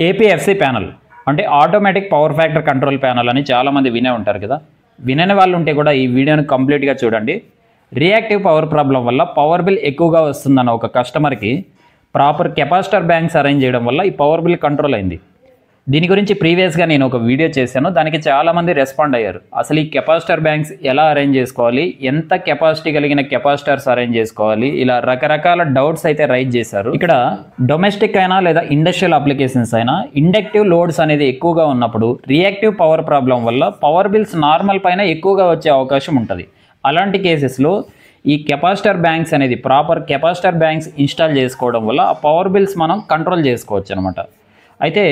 APFC panel అంటే automatic power factor control panel అని చాలామంది వినే ఉంటారు కదా. వినని వాళ్ళు ఉంటే కూడా ఈ వీడియోని కంప్లీట్గా చూడండి. రియాక్టివ్ పవర్ ప్రాబ్లం వల్ల పవర్ బిల్ ఎక్కువగా వస్తుందన్న ఒక కస్టమర్కి ప్రాపర్ కెపాసిటర్ బ్యాంక్స్ అరేంజ్ చేయడం వల్ల ఈ పవర్ బిల్ కంట్రోల్ అయింది. దీని గురించి ప్రీవియస్గా నేను ఒక వీడియో చేశాను, దానికి చాలామంది రెస్పాండ్ అయ్యారు. అసలు ఈ కెపాసిటర్ బ్యాంక్స్ ఎలా అరేంజ్ చేసుకోవాలి, ఎంత కెపాసిటీ కలిగిన కెపాసిటర్స్ అరేంజ్ చేసుకోవాలి, ఇలా రకరకాల డౌట్స్ అయితే రైజ్ చేశారు. ఇక్కడ డొమెస్టిక్ అయినా లేదా ఇండస్ట్రియల్ అప్లికేషన్స్ అయినా ఇండక్టివ్ లోడ్స్ అనేది ఎక్కువగా ఉన్నప్పుడు రియాక్టివ్ పవర్ ప్రాబ్లం వల్ల పవర్ బిల్స్ నార్మల్ పైన ఎక్కువగా వచ్చే అవకాశం ఉంటుంది. అలాంటి కేసెస్లో ఈ కెపాసిటర్ బ్యాంక్స్ అనేది ప్రాపర్ కెపాసిటర్ బ్యాంక్స్ ఇన్స్టాల్ చేసుకోవడం వల్ల ఆ పవర్ బిల్స్ మనం కంట్రోల్ చేసుకోవచ్చు అనమాట. అయితే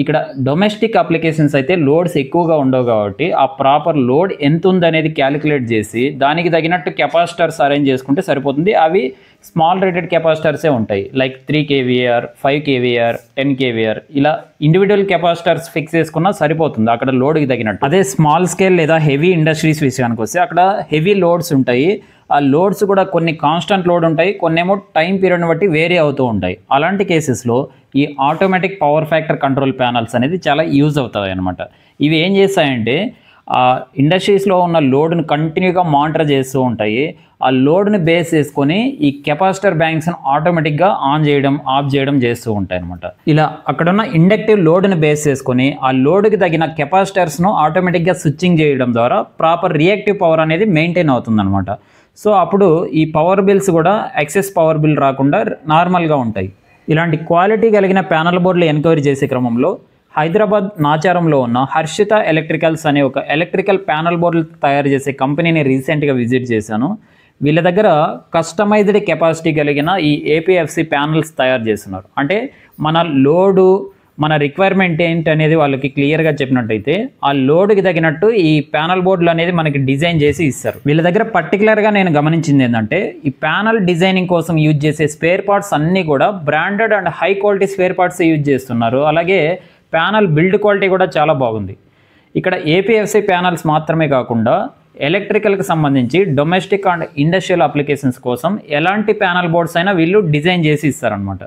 ఇక్కడ డొమెస్టిక్ అప్లికేషన్స్ అయితే లోడ్స్ ఎక్కువగా ఉండవు కాబట్టి ఆ ప్రాపర్ లోడ్ ఎంత ఉందనేది క్యాలిక్యులేట్ చేసి దానికి తగినట్టు కెపాసిటర్స్ అరేంజ్ చేసుకుంటే సరిపోతుంది. అవి స్మాల్ రేటెడ్ కెపాసిటర్సే ఉంటాయి, లైక్ 3 kVAr, 5 kVAr, 10 kVAr ఇలా ఇండివిజువల్ కెపాసిటర్స్ ఫిక్స్ చేసుకున్నా సరిపోతుంది అక్కడ లోడ్కి తగినట్టు. అదే స్మాల్ స్కేల్ లేదా హెవీ ఇండస్ట్రీస్ విషయానికి వస్తే అక్కడ హెవీ లోడ్స్ ఉంటాయి. ఆ లోడ్స్ కూడా కొన్ని కాన్స్టెంట్ లోడ్ ఉంటాయి, కొన్ని ఏమో టైం పీరియడ్ని బట్టి వేరీ అవుతూ ఉంటాయి. అలాంటి కేసెస్లో ఈ automatic power factor control panels అనేది చాలా యూజ్ అవుతాయి అన్నమాట. ఇవి ఏం చేస్తాయంటే ఆ ఇండస్ట్రీస్లో ఉన్న లోడ్ను కంటిన్యూగా మానిటర్ చేస్తూ ఉంటాయి. ఆ లోడ్ని బేస్ చేసుకొని ఈ కెపాసిటర్ బ్యాంక్స్ని ఆటోమేటిక్గా ఆన్ చేయడం ఆఫ్ చేయడం చేస్తూ ఉంటాయి అనమాట. ఇలా అక్కడున్న ఇండక్టివ్ లోడ్ని బేస్ చేసుకొని ఆ లోడ్కి తగిన కెపాసిటర్స్ను ఆటోమేటిక్గా స్విచ్చింగ్ చేయడం ద్వారా ప్రాపర్ రియాక్టివ్ పవర్ అనేది మెయింటైన్ అవుతుందన్నమాట. సో అప్పుడు ఈ పవర్ బిల్స్ కూడా ఎక్సెస్ పవర్ బిల్ రాకుండా నార్మల్గా ఉంటాయి. ఇలాంటి క్వాలిటీ కలిగిన ప్యానల్ బోర్డులు ఎంక్వైరీ చేసే క్రమంలో హైదరాబాద్ నాచారంలో ఉన్న హర్షిత ఎలక్ట్రికల్స్ అనే ఒక ఎలక్ట్రికల్ ప్యానల్ బోర్డులు తయారు చేసే కంపెనీని రీసెంట్గా విజిట్ చేశాను. వీళ్ళ దగ్గర కస్టమైజ్డ్ కెపాసిటీ కలిగిన ఈ ఏపీఎఫ్సి ప్యానల్స్ తయారు చేస్తున్నారు. అంటే మన లోడు మన రిక్వైర్మెంట్ ఏంటి అనేది వాళ్ళకి క్లియర్గా చెప్పినట్టయితే ఆ లోడ్కి తగినట్టు ఈ ప్యానల్ బోర్డులు అనేది మనకి డిజైన్ చేసి ఇస్తారు. వీళ్ళ దగ్గర పర్టికులర్గా నేను గమనించింది ఏంటంటే ఈ ప్యానల్ డిజైనింగ్ కోసం యూజ్ చేసే స్పేర్ పార్ట్స్ అన్నీ కూడా branded and high quality spare parts use చేస్తున్నారు. అలాగే ప్యానల్ బిల్డ్ క్వాలిటీ కూడా చాలా బాగుంది. ఇక్కడ ఏపీఎఫ్సి ప్యానల్స్ మాత్రమే కాకుండా ఎలక్ట్రికల్కి సంబంధించి డొమెస్టిక్ అండ్ ఇండస్ట్రియల్ అప్లికేషన్స్ కోసం ఎలాంటి ప్యానల్ బోర్డ్స్ అయినా వీళ్ళు డిజైన్ చేసి ఇస్తారనమాట.